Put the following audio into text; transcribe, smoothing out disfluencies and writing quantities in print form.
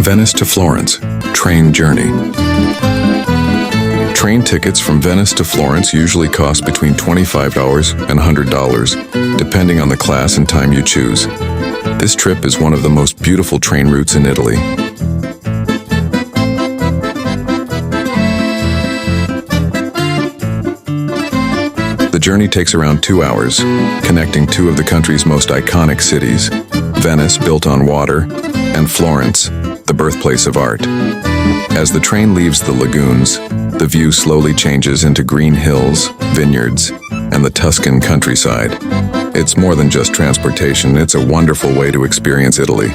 Venice to Florence, train journey. Train tickets from Venice to Florence usually cost between $25 and $100, depending on the class and time you choose. This trip is one of the most beautiful train routes in Italy. The journey takes around 2 hours, connecting two of the country's most iconic cities, Venice, built on water, and Florence, the birthplace of art. As the train leaves the lagoons, the view slowly changes into green hills, vineyards, and the Tuscan countryside. It's more than just transportation, it's a wonderful way to experience Italy.